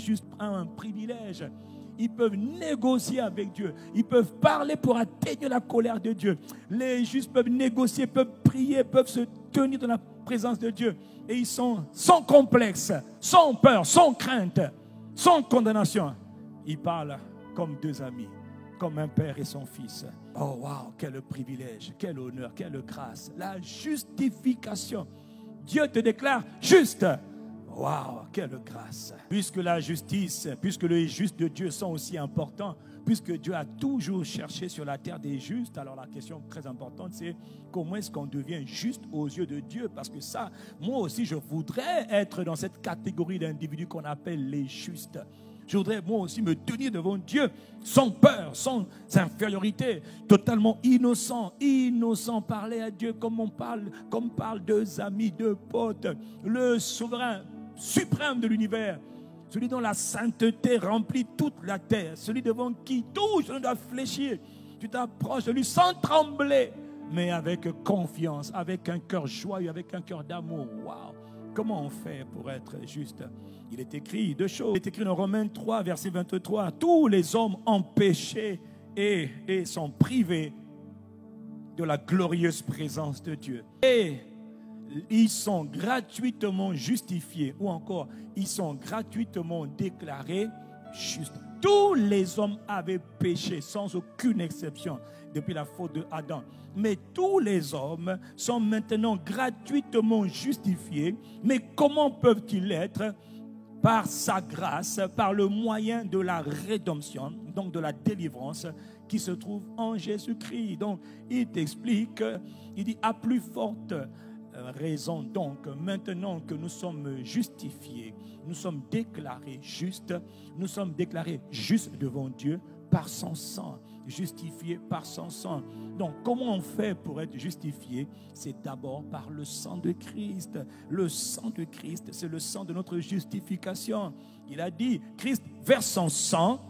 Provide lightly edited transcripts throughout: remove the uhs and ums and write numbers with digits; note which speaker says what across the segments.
Speaker 1: juste un privilège. Ils peuvent négocier avec Dieu. Ils peuvent parler pour atteindre la colère de Dieu. Les justes peuvent négocier, peuvent prier, peuvent se tenir dans la présence de Dieu. Et ils sont sans complexe, sans peur, sans crainte, sans condamnation. Ils parlent comme deux amis, comme un père et son fils. Oh wow, quel privilège, quel honneur, quelle grâce. La justification. Dieu te déclare juste. Waouh, quelle grâce. Puisque la justice, puisque les justes de Dieu sont aussi importants, puisque Dieu a toujours cherché sur la terre des justes, alors la question très importante, c'est comment est-ce qu'on devient juste aux yeux de Dieu? Parce que ça, moi aussi, je voudrais être dans cette catégorie d'individus qu'on appelle les justes. Je voudrais moi aussi me tenir devant Dieu sans peur, sans infériorité, totalement innocent, parler à Dieu comme parle deux amis, deux potes, le souverain suprême de l'univers, celui dont la sainteté remplit toute la terre, celui devant qui tout je dois fléchir. Tu t'approches de lui sans trembler, mais avec confiance, avec un cœur joyeux, avec un cœur d'amour. Waouh! Comment on fait pour être juste? Il est écrit deux choses. Il est écrit dans Romains 3, verset 23. Tous les hommes ont péché et sont privés de la glorieuse présence de Dieu. Et ils sont gratuitement justifiés, ou encore, ils sont gratuitement déclarés justes. Tous les hommes avaient péché, sans aucune exception, depuis la faute de Adam. Mais tous les hommes sont maintenant gratuitement justifiés. Mais comment peuvent-ils l'être? Par sa grâce, par le moyen de la rédemption, donc de la délivrance qui se trouve en Jésus-Christ. Donc, il t'explique, il dit, à plus forte raison donc, maintenant que nous sommes justifiés, nous sommes déclarés justes devant Dieu par son sang, justifiés par son sang. Donc, comment on fait pour être justifié? C'est d'abord par le sang de Christ. Le sang de Christ, c'est le sang de notre justification. Il a dit, Christ verse son sang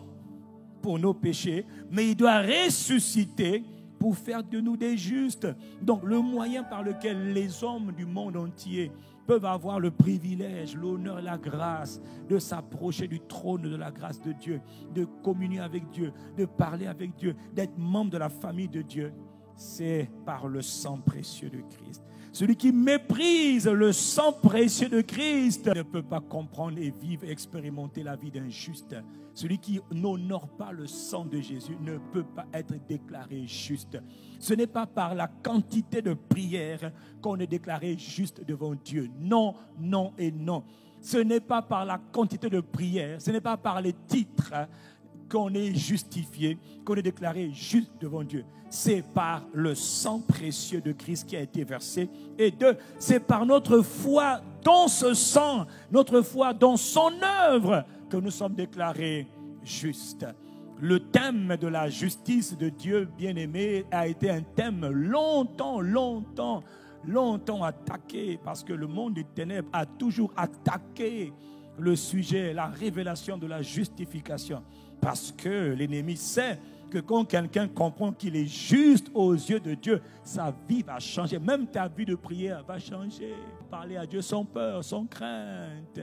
Speaker 1: pour nos péchés, mais il doit ressusciter pour faire de nous des justes. Donc, le moyen par lequel les hommes du monde entier peuvent avoir le privilège, l'honneur et la grâce de s'approcher du trône de la grâce de Dieu, de communier avec Dieu, de parler avec Dieu, d'être membre de la famille de Dieu, c'est par le sang précieux de Christ. Celui qui méprise le sang précieux de Christ ne peut pas comprendre et vivre, expérimenter la vie d'un juste. Celui qui n'honore pas le sang de Jésus ne peut pas être déclaré juste. Ce n'est pas par la quantité de prières qu'on est déclaré juste devant Dieu. Non, non et non. Ce n'est pas par la quantité de prières, ce n'est pas par les titres qu'on est justifié, qu'on est déclaré juste devant Dieu. C'est par le sang précieux de Christ qui a été versé. Et deux, c'est par notre foi dans ce sang, notre foi dans son œuvre, que nous sommes déclarés justes. Le thème de la justice de Dieu bien-aimé a été un thème longtemps attaqué, parce que le monde des ténèbres a toujours attaqué le sujet, la révélation de la justification. Parce que l'ennemi sait que quand quelqu'un comprend qu'il est juste aux yeux de Dieu, sa vie va changer. Même ta vie de prière va changer. Parler à Dieu sans peur, sans crainte,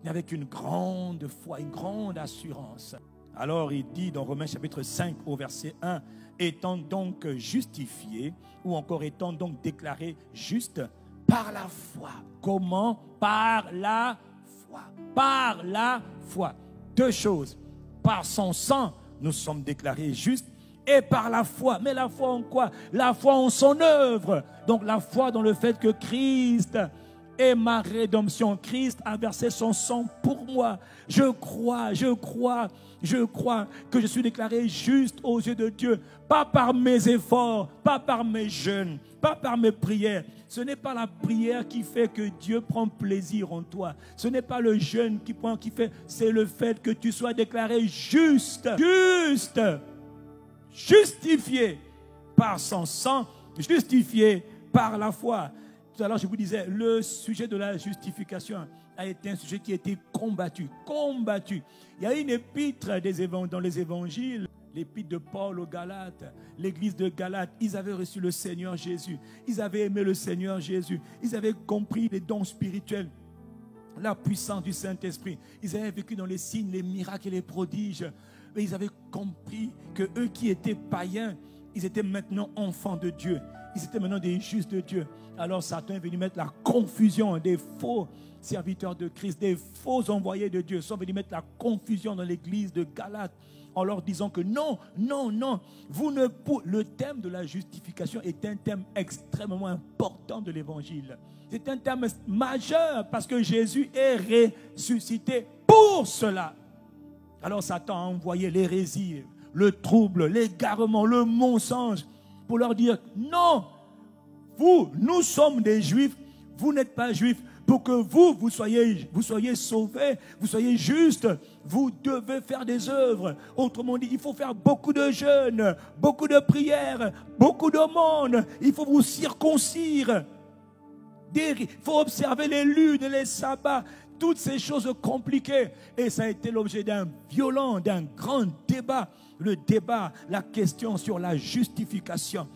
Speaker 1: mais avec une grande foi, une grande assurance. Alors il dit dans Romains chapitre 5 au verset 1, étant donc justifié, ou encore étant donc déclaré juste par la foi. Comment? Par la foi. Par la foi. Deux choses. Par son sang, nous sommes déclarés justes, et par la foi. Mais la foi en quoi? La foi en son œuvre. Donc la foi dans le fait que Christ est ma rédemption. Christ a versé son sang pour moi. Je crois que je suis déclaré juste aux yeux de Dieu. Pas par mes efforts, pas par mes jeûnes, pas par mes prières. Ce n'est pas la prière qui fait que Dieu prend plaisir en toi. Ce n'est pas le jeûne qui fait, c'est le fait que tu sois déclaré juste, justifié par son sang, justifié par la foi. Tout à l'heure, je vous disais, le sujet de la justification a été un sujet qui a été combattu. Il y a une épître dans les évangiles, l'épître de Paul aux Galates, l'église de Galates, ils avaient reçu le Seigneur Jésus, ils avaient aimé le Seigneur Jésus, ils avaient compris les dons spirituels. la puissance du Saint-Esprit. Ils avaient vécu dans les signes, les miracles et les prodiges. Mais ils avaient compris que eux qui étaient païens, ils étaient maintenant enfants de Dieu. Ils étaient maintenant des justes de Dieu. Alors Satan est venu mettre la confusion. Des faux serviteurs de Christ, des faux envoyés de Dieu sont venus mettre la confusion dans l'église de Galate en leur disant que non, non, non, le thème de la justification est un thème extrêmement important de l'évangile. C'est un thème majeur parce que Jésus est ressuscité pour cela. Alors Satan a envoyé l'hérésie, le trouble, l'égarement, le mensonge pour leur dire non, nous sommes des Juifs, vous n'êtes pas Juifs. Pour que vous soyez sauvés, vous soyez justes, vous devez faire des œuvres. Autrement dit, il faut faire beaucoup de jeûnes, beaucoup de prières, beaucoup d'aumônes. Il faut vous circoncire. Il faut observer les lunes et les sabbats. Toutes ces choses compliquées. Et ça a été l'objet d'un grand débat. Le débat, la question sur la justification.